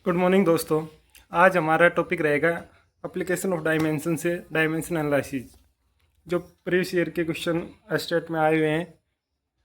Good morning दोस्तों। आज हमारा टॉपिक रहेगा एप्लीकेशन ऑफ डायमेंशन से डायमेंशन एनालिसिस। जो प्रीवियस ईयर के क्वेश्चन स्टेट में आए हुए हैं,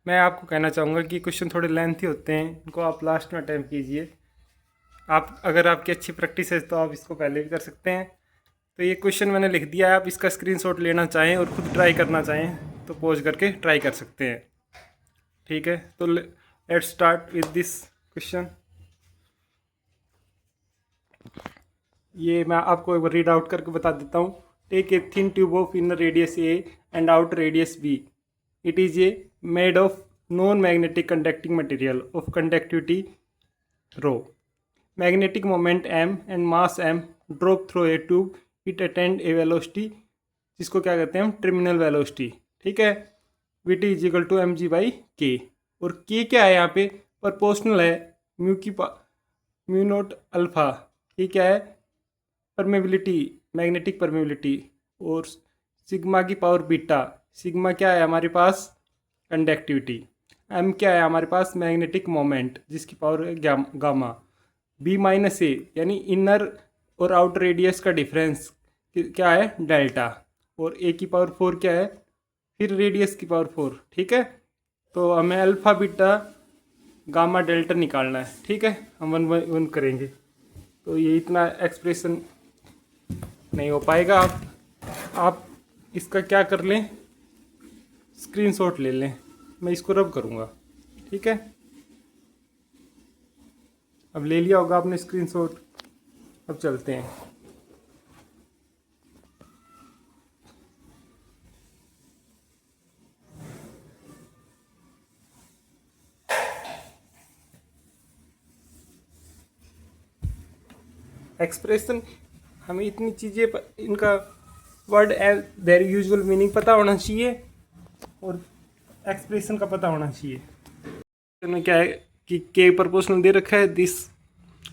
मैं आपको कहना चाहूँगा कि क्वेश्चन थोड़े लेंथी होते हैं, इनको आप लास्ट में अटैम्प्ट कीजिए। आप अगर आपकी अच्छी प्रैक्टिस है तो आप इसको पहले भी कर सकते हैं। तो ये क्वेश्चन मैंने लिख दिया है, आप इसका स्क्रीनशॉट लेना चाहें और खुद ट्राई करना चाहें तो पॉज करके ट्राई कर सकते हैं। ठीक है, तो let's start with this question. ये मैं आपको एक बार रीड आउट करके बता देता हूँ। Take a thin tube of inner radius a and outer radius b. It is a made of non magnetic conducting material of conductivity rho, magnetic moment m and mass m drop through a tube. It attend a velocity, जिसको क्या कहते हैं हम, terminal velocity. ठीक है, V T is equal to M G by K. और के क्या है यहाँ पे, प्रोपोर्शनल है म्यू नोट अल्फा। ये क्या है, परमेबिलिटी, मैग्नेटिक परमेबिलिटी। और सिग्मा की पावर बीटा। सिग्मा क्या है हमारे पास, कंडक्टिविटी। एम क्या है हमारे पास, मैग्नेटिक मोमेंट, जिसकी पावर है गामा। बी माइनस ए यानी इनर और आउटर रेडियस का डिफरेंस क्या है, डेल्टा। और ए की पावर 4 क्या है, फिर रेडियस की पावर 4। ठीक है, तो हमें अल्फा बीटा गामा डेल्टा निकालना है। ठीक है, हम वन बाई वन करेंगे। तो ये इतना एक्सप्रेशन नहीं हो पाएगा। आप इसका क्या कर लें, स्क्रीनशॉट ले लें, मैं इसको रब करूँगा। ठीक है, अब ले लिया होगा आपने स्क्रीनशॉट। अब चलते हैं। एक्सप्रेशन, हमें इतनी चीज़ें इनका वर्ड देयर यूजुअल मीनिंग पता होना चाहिए और एक्सप्रेशन का पता होना चाहिए। में क्या है कि के प्रोपोर्शनल दे रखा है दिस,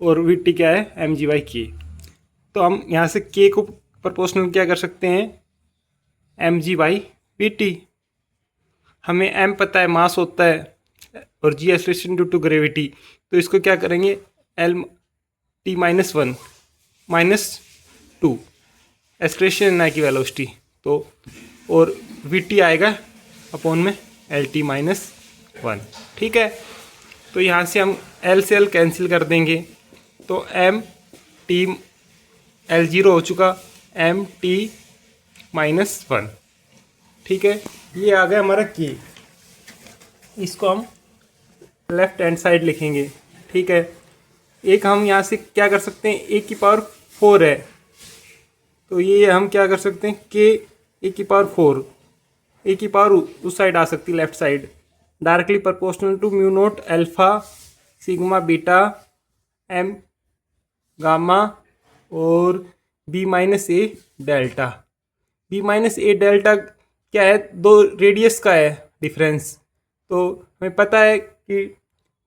और वी टी क्या है, एम जी बाई के। तो हम यहाँ से के को प्रोपोर्शनल क्या कर सकते हैं, M G by V T. हमें एम पता है मास होता है और G acceleration due to gravity, तो इसको क्या करेंगे, L T minus 1 minus 2 expression ना की वेलोसिटी। तो और वी टी आएगा अपॉन में एल टी माइनस 1। ठीक है, तो यहाँ से हम एल से एल कैंसिल कर देंगे, तो एम टी एल जीरो हो चुका, एम टी माइनस 1। ठीक है, ये आ गया हमारा के। इसको हम लेफ्ट हैंड साइड लिखेंगे। ठीक है, एक हम यहाँ से क्या कर सकते हैं, ए की पावर 4 है, तो ये हम क्या कर सकते हैं, के ए की पावर 4, ए की पावर उस साइड आ सकती है, left side, directly proportional to mu naught alpha sigma beta M gamma और B minus A delta. B minus A delta क्या है, दो रेडियस का है डिफरेंस। तो हमें पता है कि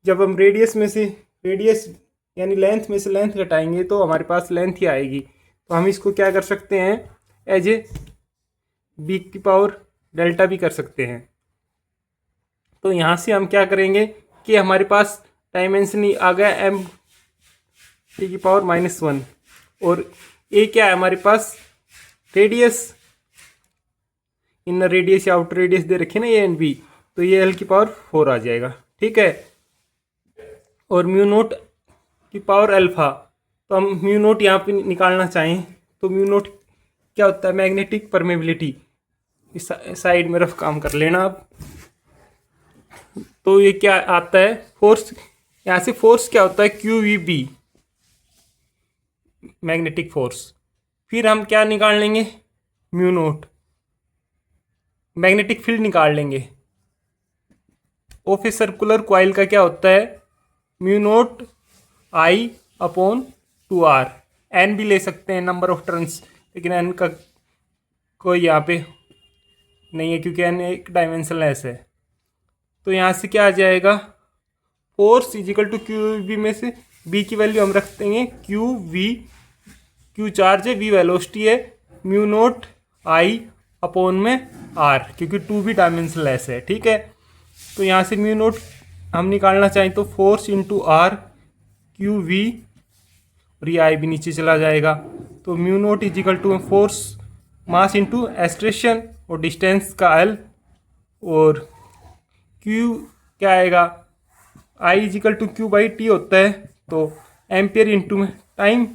जब हम रेडियस यानी लेंथ में से लेंथ घटाएंगे तो हमारे पास लेंथ ही आएगी। तो हम इसको क्या कर सकते हैं, एज ए बी की पावर डेल्टा भी कर सकते हैं। तो यहाँ से हम क्या करेंगे कि हमारे पास डायमेंशन ही आ गया एम टी की पावर -1, और ए क्या है हमारे पास, रेडियस, इनर रेडियस या आउटर रेडियस दे रखे ना, ए एंड बी, तो ये एल की पावर 4 आ जाएगा। ठीक है, और म्यू नोट की पावर अल्फा, तो हम म्यू नोट यहाँ पे निकालना चाहें तो म्यू नोट क्या होता है, मैग्नेटिक परमेबिलिटी। इस साइड में रफ काम कर लेना आप। तो ये क्या आता है, फोर्स, यहाँ से फोर्स क्या होता है, Q V B, magnetic force. फिर हम क्या निकाल लेंगे, म्यू नोट, मैग्नेटिक फील्ड निकाल लेंगे। ऑफ ए सर्कुलर कॉइल का क्या होता है, mu naught I upon 2r। N भी ले सकते हैं, नंबर ऑफ टर्न्स, लेकिन एन का कोई यहाँ पे नहीं है क्योंकि एन एक डायमेंशनलेस है। तो यहाँ से क्या आ जाएगा, force is equal to Q V में से बी की वैल्यू हम रख देंगे क्यू वी, क्यू चार्ज है, वी वेलोसिटी है, म्यू नोट आई अपॉन में आर, क्योंकि 2 भी डायमेंशनलेस है। ठीक है, तो यहाँ से म्यू नोट हम निकालना चाहें तो force into R Q V और ये आई भी नीचे चला जाएगा। तो mu naught is equal to force mass into extraction और डिस्टेंस का एल, और क्यू क्या आएगा, I is equal to Q by T होता है, तो एम्पियर इंटू टाइम,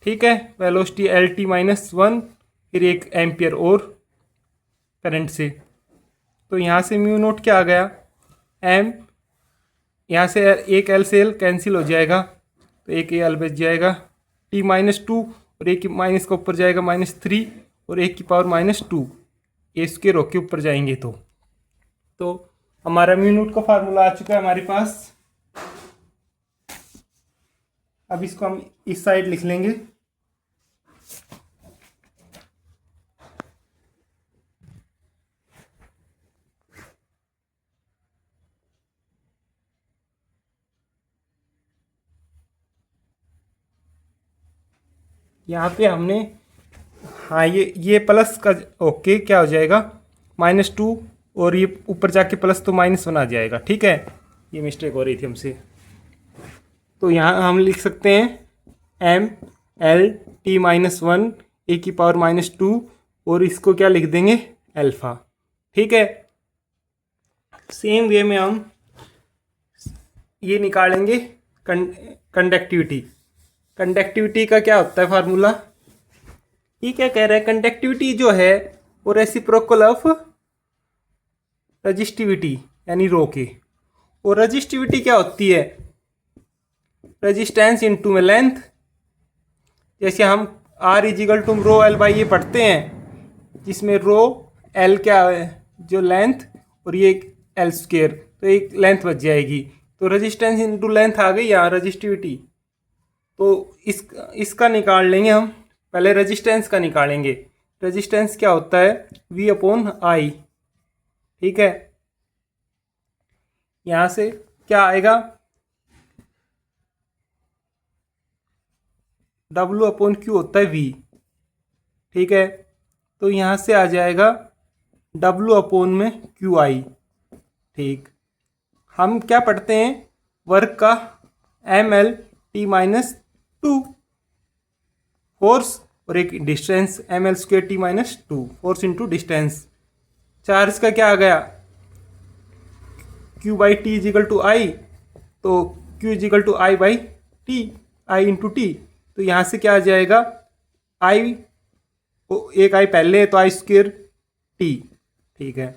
ठीक है, velocity L T minus one, फिर एक एम्पियर और करंट से। तो यहाँ से म्यू नोट क्या आ गया, एम, यहाँ से एक एल से एल कैंसिल हो जाएगा, तो एक एल बच जाएगा, टी माइनस टू, और एक माइनस का ऊपर जाएगा -3, और एक की पावर -2, ए स्क्वायर होके ऊपर जाएंगे। तो हमारा म्यू नोट का फार्मूला आ चुका है हमारे पास। अब इसको हम इस साइड लिख लेंगे। यहाँ पे हमने, हाँ ये प्लस का, ओके, क्या हो जाएगा -2, और ये ऊपर जाके प्लस तो -1 आ जाएगा, ठीक है, ये मिस्टेक हो रही थी हमसे। तो यहाँ हम लिख सकते हैं M L T minus one A की पावर -2, और इसको क्या लिख देंगे, अल्फा, ठीक है। सेम वे में हम ये निकालेंगे कंडक्टिविटी। कंडक्टिविटी का क्या होता है फार्मूला, ये क्या कह रहा है, कंडक्टिविटी जो है वो रेसिप्रोकल ऑफ रजिस्टिविटी यानी रो के, और रजिस्टिविटी क्या होती है, रेजिस्टेंस इनटू में लेंथ। जैसे हम R is equal to rho L by ये पढ़ते हैं, जिसमें रो एल क्या है जो लेंथ, और ये एल स्क्वेयर, तो एक लेंथ बच जाएगी। तो रेजिस्टेंस इनटू लेंथ आ गई यहाँ रजिस्टिविटी। तो इसका निकाल लेंगे हम, पहले रेजिस्टेंस का निकालेंगे। रेजिस्टेंस क्या होता है, V अपॉन आई, ठीक है। यहाँ से क्या आएगा, W अपॉन क्यू होता है V, ठीक है। तो यहाँ से आ जाएगा W अपॉन में क्यू आई, ठीक। हम क्या पढ़ते हैं, वर्क का ML T माइनस 2 फोर्स, और एक distance ML square T minus 2 force into distance. Charge का क्या आ गया, Q by T is equal to I, तो Q is equal to I by T, I into T. तो यहाँ से क्या आ जाएगा, आई, एक आई पहले है तो आई स्क्वेयर टी, ठीक है।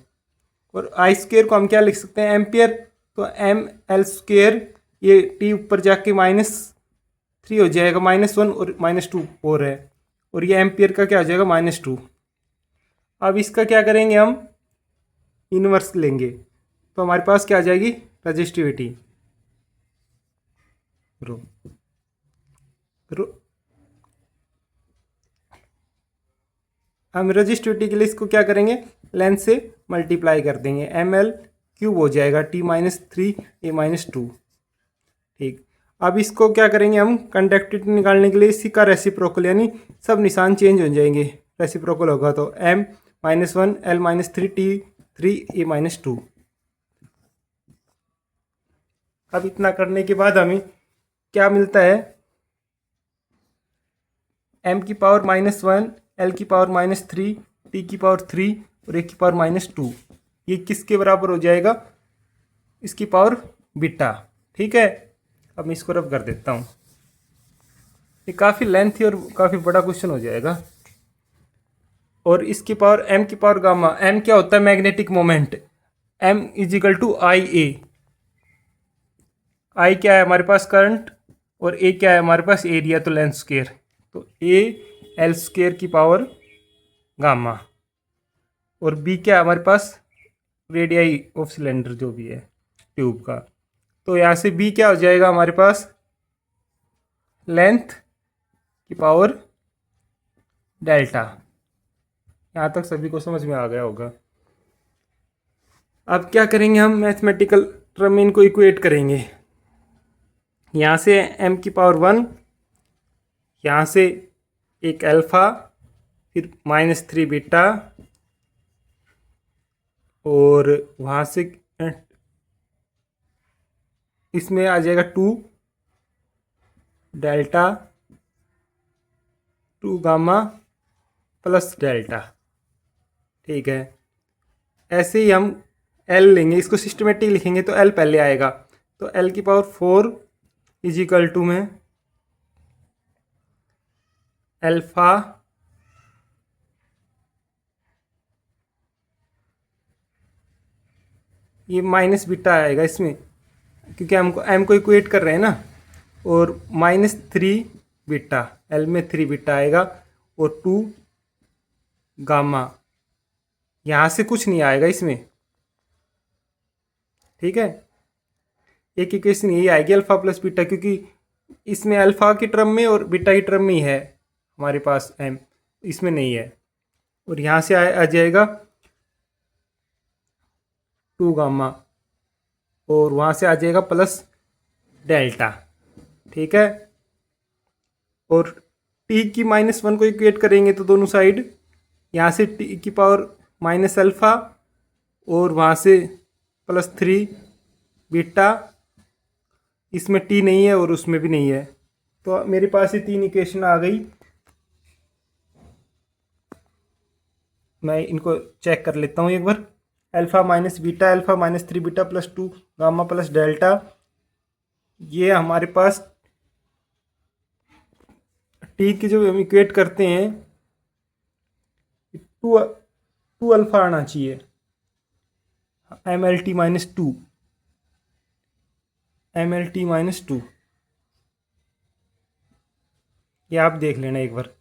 और आई स्क्वेयर को हम क्या लिख सकते हैं, एम्पियर, तो एम एल स्क्वेयर, ये टी ऊपर जाके -3 हो जाएगा, -1 और -2 4 है, और ये एम्पियर का क्या हो जाएगा -2। अब इसका क्या करेंगे, हम इनवर्स लेंगे, तो हमारे पास क्या आ जाएगी, रजिस्टिविटी रो रो। हम रजिस्टिविटी के लिए इसको क्या करेंगे, लेंथ से मल्टीप्लाई कर देंगे, एम एल क्यूब हो जाएगा T-3 A-2, ठीक। अब इसको क्या करेंगे, हम कंडक्टिविटी निकालने के लिए इसी का रेसिप्रोकल, यानी सब निशान चेंज हो जाएंगे, रेसिप्रोकल होगा तो M-1 L-3 T-3 A-2। अब इतना करने के बाद हमें क्या मिलता है, m की पावर -1, l की पावर -3, t की पावर 3 और a की पावर -2, ये किसके बराबर हो जाएगा, इसकी पावर बीटा, ठीक है। अब मैं इसको रब कर देता हूँ, ये काफ़ी लेंथी और काफ़ी बड़ा क्वेश्चन हो जाएगा। और इसकी पावर m की पावर गामा, m क्या होता है, magnetic moment, m is equal to I A, I क्या है हमारे पास करंट, और ए क्या है हमारे पास एरिया, तो लेंथ स्क्वेयर, तो ए एल स्क्वेयर की पावर गामा, और बी क्या है हमारे पास, रेडियाई ऑफ सिलेंडर जो भी है ट्यूब का। तो यहाँ से बी क्या हो जाएगा हमारे पास, लेंथ की पावर डेल्टा। यहाँ तक सभी को समझ में आ गया होगा। अब क्या करेंगे, हम मैथमेटिकल टर्म में इनको इक्वेट करेंगे। यहाँ से m की पावर 1, यहाँ से एक अल्फ़ा, फिर -3 बीटा, और वहाँ से इसमें आ जाएगा 2 डेल्टा 2 गामा प्लस डेल्टा। ठीक है, ऐसे ही हम एल लेंगे, इसको सिस्टमेटिक लिखेंगे तो एल पहले आएगा, तो एल की पावर 4 इज इक्वल टू में अल्फा ये माइनस बीटा आएगा इसमें, क्योंकि हमको एम को इक्वेट कर रहे हैं ना, और -3 बीटा, एल में 3 बीटा आएगा और 2 गामा, यहाँ से कुछ नहीं आएगा इसमें। ठीक है, एक इक्वेशन यही आएगी अल्फा प्लस बीटा, क्योंकि इसमें अल्फा की टर्म में और बीटा की टर्म में ही है हमारे पास एम, इसमें नहीं है। और यहाँ से आ जाएगा 2 गामा और वहाँ से आ जाएगा प्लस डेल्टा। ठीक है, और टी की -1 को इक्वेट करेंगे तो दोनों साइड, यहाँ से टी की पावर माइनस अल्फ़ा और वहाँ से +3 बीटा, इसमें टी नहीं है और उसमें भी नहीं है, तो मेरे पास ये 3 इक्वेशन आ गई। मैं इनको चेक कर लेता हूँ एक बार। Alpha minus beta, alpha -3 beta plus 2 gamma plus delta, ये हमारे पास टी की जो हम इक्वेट करते हैं 2 अल्फ़ा आना चाहिए, MLT -2, MLT -2, ये आप देख लेना एक बार।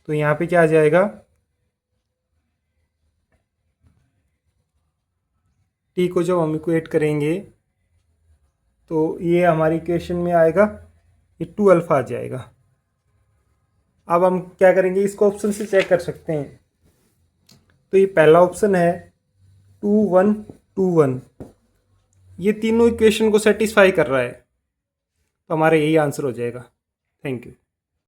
तो यहाँ पे क्या आ जाएगा, टी को जब हम इक्वेट करेंगे तो ये हमारी इक्वेशन में आएगा, ये 2 अल्फ़ा आ जाएगा। अब हम क्या करेंगे, इसको ऑप्शन से चेक कर सकते हैं। तो ये पहला ऑप्शन है 2 1 2 1, ये तीनों इक्वेशन को सेटिस्फाई कर रहा है, तो हमारा यही आंसर हो जाएगा। Thank you.